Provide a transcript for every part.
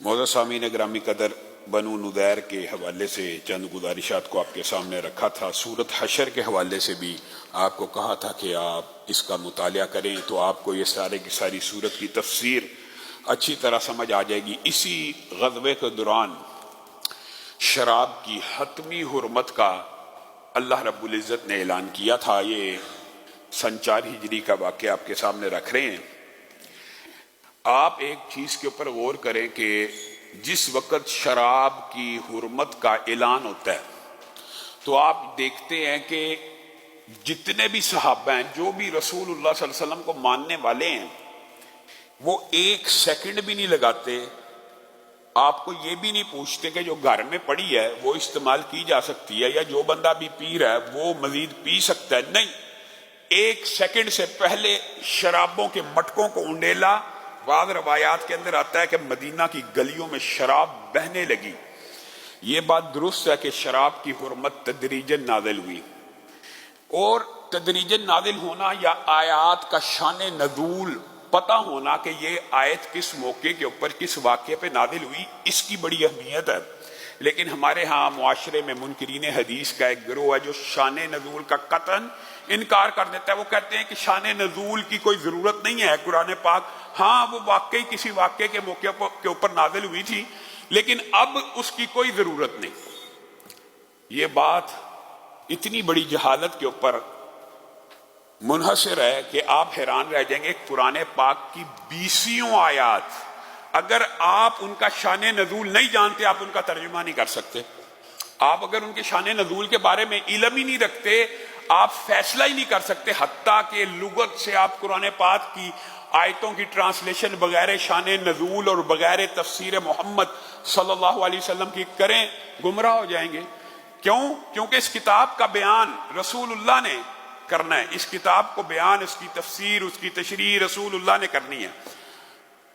मोअज़्ज़ज़ सामीन ग्रामी कदर, बनु नुदैर के हवाले से चंद गुजारिशात को आपके सामने रखा था। सूरत हशर के हवाले से भी आपको कहा था कि आप इसका मुतालिया करें तो आपको ये सारे की सारी सूरत की तफसीर अच्छी तरह समझ आ जाएगी। इसी ग़ज़वे के दौरान शराब की हतमी हुर्मत का अल्लाह रब्बुल इज़्ज़त ने ऐलान किया था। ये सन 4 हिजरी का वाक़या आपके सामने रख रहे हैं। आप एक चीज़ के ऊपर गौर करें कि जिस वक़्त शराब की हुर्मत का ऐलान होता है तो आप देखते हैं कि जितने भी सहाबा हैं, जो भी रसूलुल्लाह सल्लल्लाहु अलैहि वसल्लम को मानने वाले हैं, वो एक सेकंड भी नहीं लगाते, आपको ये भी नहीं पूछते कि जो घर में पड़ी है वो इस्तेमाल की जा सकती है, या जो बंदा भी पी रहा है वो मजीद पी सकता है। नहीं, एक सेकंड से पहले शराबों के मटकों को उंडेला। बाद रवायात के अंदर आता है कि मदीना की गलियों में शराब बहने लगी। ये बात दुरुस्त है कि शराब की हुर्मत तदरीजन नाजिल हुई, और तदरीजन नाजिल होना या आयात का शान नज़ूल पता होना कि ये आयत किस मौके के ऊपर किस वाक़े पे नाजिल हुई, इसकी बड़ी अहमियत है। लेकिन हमारे यहाँ मुआशरे में मुनकिरीन हदीस का एक गिरोह है जो शान नज़ूल का कतन इनकार कर देता है। वो कहते हैं कि शान नज़ूल की कोई ज़रूरत नहीं है, कुरान पाक हाँ वो वाकई किसी वाक़े के मौके के ऊपर नाजिल हुई थी, लेकिन अब उसकी कोई ज़रूरत नहीं। ये बात इतनी बड़ी जहालत के ऊपर मुनहसर है कि आप हैरान रह जाएंगे। कुरान पाक की 20 आयात, अगर आप उनका शान नज़ूल नहीं जानते, आप उनका तर्जुमा नहीं कर सकते। आप अगर उनके शान नज़ूल के बारे में इल्म ही नहीं रखते, आप फैसला ही नहीं कर सकते। हत्ता के लुगत से आप कुरान पाक की आयतों की ट्रांसलेशन बगैर शान नज़ूल और बगैर तफसीर मोहम्मद सल्लल्लाहु अलैहि वसल्लम की करें, गुमराह हो जाएंगे। क्यों? क्योंकि इस किताब का बयान रसूलुल्लाह ने करना है। इस किताब को बयान, उसकी तफसीर, उसकी तशरीह रसूलुल्लाह ने करनी है।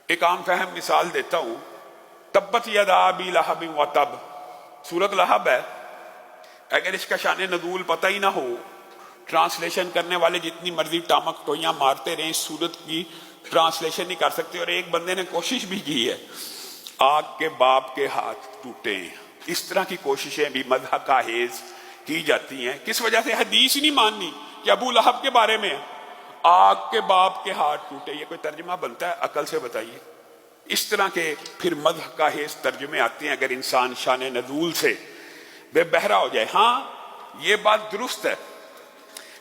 एक आम फहम मिसाल देता हूं। तब्बत यदा अबी लहब व तब, सूरत लहब है। अगर इसका शान नज़ूल पता ही ना हो, ट्रांसलेशन करने वाले जितनी मर्जी टामक टोइयां मारते रहे, इस सूरत की ट्रांसलेशन नहीं कर सकते। और एक बंदे ने कोशिश भी की है, आग के बाप के हाथ टूटे। इस तरह की कोशिशें भी मज़हब का हेज की जाती हैं। किस वजह से? हदीस ही नहीं माननी कि अबू लहब के बारे में आग के बाप के हाथ टूटे। ये कोई तर्जुमा बनता है? अकल से बताइए। इस तरह के फिर मज़हब का हेज तर्जुमे आते हैं अगर इंसान शान नज़ूल से बेबहरा हो जाए। हाँ, ये बात दुरुस्त है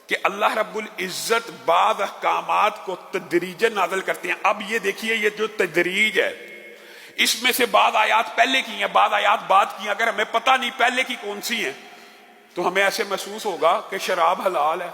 कि अल्लाह रब्बुल इज्जत बाद अहकामात को तदरीजन नाज़िल करते हैं। अब ये देखिए, ये जो तदरीज है, इसमें से बाद आयात पहले की हैं, बाद आयात बाद की। अगर हमें पता नहीं पहले की कौन सी है तो हमें ऐसे महसूस होगा कि शराब हलाल है।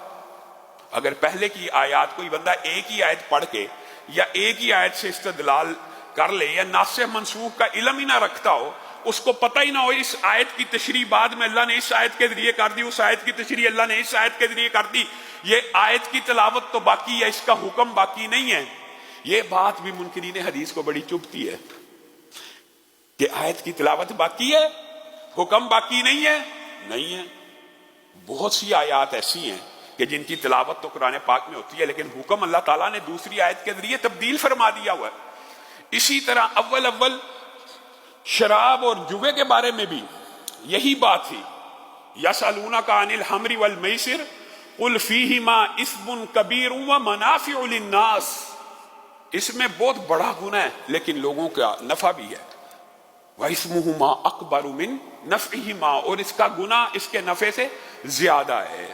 अगर पहले की आयात कोई बंदा एक ही आयत पढ़ के या एक ही आयत से इस्तेदलाल कर ले, या नासिख मनसूख का इल्म ही ना रखता हो, उसको पता ही ना हो इस आयत की तशरीह बाद में अल्लाह ने इस आयत के जरिए कर दी, उस आयत की तशरीह अल्लाह ने इस आयत के जरिए कर दी, ये आयत की तिलावत तो बाकी है, इसका हुक्म बाकी नहीं है। ये बात भी मुनकिरीन हदीस को बड़ी चुभती है कि आयत की तिलावत बाकी है, हुक्म बाकी नहीं है। नहीं है। बहुत सी आयात ऐसी हैं कि जिनकी तिलावत तो कुरान पाक में होती है, लेकिन हुक्म अल्लाह ताला ने दूसरी आयत के जरिए तब्दील फरमा दिया हुआ है। इसी तरह अव्वल शराब और जुए के बारे में भी यही बात थी। यसअलूना का अनिल हमरी वल मैसिर कुल फीहिमा इस्मुन कबीर व मनाफिउ लिन्नास। इसमें बहुत बड़ा गुनाह है लेकिन लोगों का नफा भी है। वइस्मुहुमा अकबरु मिन नफइहिमा, और इसका गुनाह इसके नफे से ज्यादा है।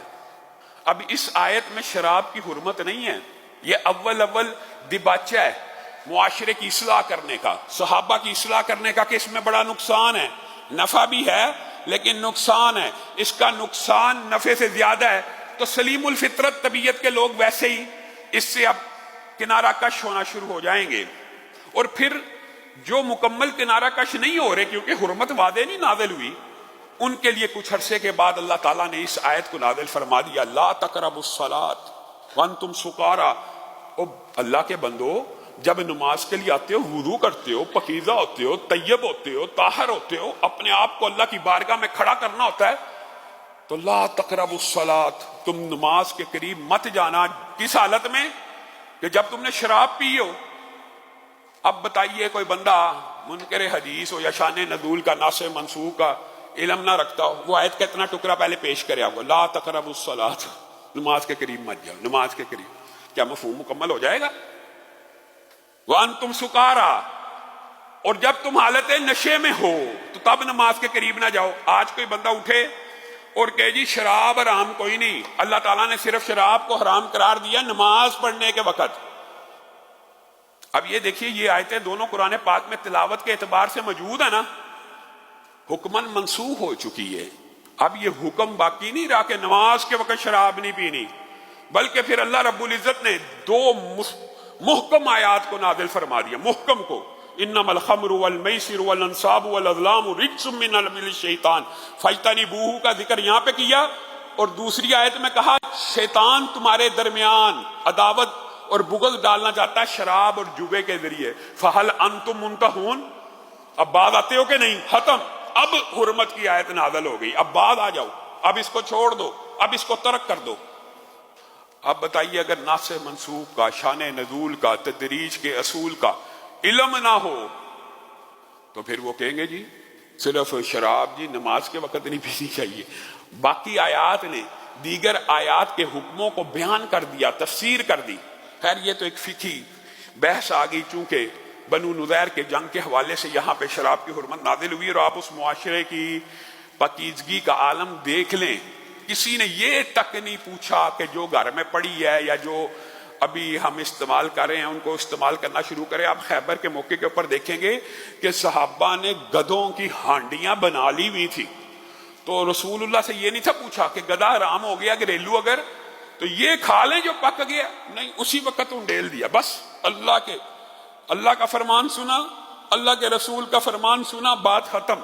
अब इस आयत में शराब की हुर्मत नहीं है। ये अव्वल दिबाचा है मुआशरे की इस्लाह करने का, सहाबा की इस्लाह करने का, कि इसमें बड़ा नुकसान है। नफा भी है लेकिन नुकसान है। इसका नुकसान नफे से ज्यादा है। तो सलीमुल फितरत तबीयत के लोग वैसे ही इससे अब किनारा कश होना शुरू हो जाएंगे। और फिर जो मुकम्मल किनारा कश नहीं हो रहे क्योंकि हुर्मत वादे नहीं नाज़िल हुई, उनके लिए कुछ अरसे के बाद अल्लाह ताला ने इस आयत को नाज़िल फरमा दिया, ला तक़रबुस्सलात वअंतुम सुकारा। ओ अल्लाह के बंदो, जब नमाज के लिए आते हो, वुज़ू करते हो, पकीज़ा होते हो, तय्यब होते हो, ताहर होते हो, अपने आप को अल्लाह की बारगाह में खड़ा करना होता है, तो ला तक़रबुस्सलात, तुम नमाज के करीब मत जाना। किस हालत में? कि जब तुमने शराब पी हो। अब बताइए, कोई बंदा منکر حدیث ہو یا شان نزول کا ناسخ منسوخ کا علم نہ رکھتا ہو، وہ آیت کا اتنا ٹکڑا پہلے پیش کرے آپ کو، لا تقربوا الصلاۃ، نماز کے قریب مت جاؤ، نماز کے قریب، کیا مفہوم مکمل ہو جائے گا؟ وانتم سکارا، اور جب تم حالت نشے میں ہو تو تب نماز کے قریب نہ جاؤ۔ آج کوئی بندہ اٹھے اور کہ جی شراب حرام کوئی نہیں، اللہ تعالیٰ نے صرف شراب کو حرام قرار دیا نماز پڑھنے کے وقت۔ اب یہ دیکھیے یہ آیتیں دونوں قرآن پاک میں تلاوت کے اعتبار سے موجود ہے نا، حکماً منسوخ ہو چکی ہے۔ اب یہ حکم باقی نہیں رہا کہ نماز کے وقت شراب نہیں پینی، بلکہ پھر اللہ رب العزت نے دو محکم آیات کو نازل فرما دیا، محکم کو، انما الخمر والمیسر والانصاب والازلام رجس من عمل الشیطان فاجتنبوہ کا ذکر یہاں پہ کیا، اور دوسری آیت میں کہا شیطان تمہارے درمیان عداوت اور بغض ڈالنا چاہتا ہے شراب اور جوے کے ذریعے، فہل انتم منتہون، اب بعد آتے ہو کہ نہیں؟ ختم، اب حرمت کی آیت نازل ہو گئی، اب بعد آ جاؤ، اب اس کو چھوڑ دو، اب اس کو ترک کر دو۔ اب بتائیے اگر ناسخ منسوخ کا، شان نزول کا، تدریج کے اصول کا علم نہ ہو تو پھر وہ کہیں گے جی صرف شراب جی نماز کے وقت نہیں پینی چاہیے۔ باقی آیات نے دیگر آیات کے حکموں کو بیان کر دیا، تفسیر کر دی۔ خیر یہ تو ایک فقہی بحث آ گئی، چونکہ بنو نذیر کے جنگ کے حوالے سے یہاں پہ شراب کی حرمت نازل ہوئی، اور آپ اس معاشرے کی پاکیزگی کا عالم دیکھ لیں، کسی نے یہ تک نہیں پوچھا کہ جو گھر میں پڑی ہے یا جو ابھی ہم استعمال کر رہے ہیں ان کو استعمال کرنا شروع کریں۔ آپ خیبر کے موقع کے اوپر دیکھیں گے کہ صحابہ نے گدھوں کی ہانڈیاں بنا لی ہوئی تھی، تو رسول اللہ سے یہ نہیں تھا پوچھا کہ گدھا حرام ہو گیا گھریلو اگر تو یہ کھا لیں جو پک گیا، نہیں، اسی وقت انڈیل دیا، بس اللہ کا فرمان سنا، اللہ کے رسول کا فرمان سنا، بات ختم۔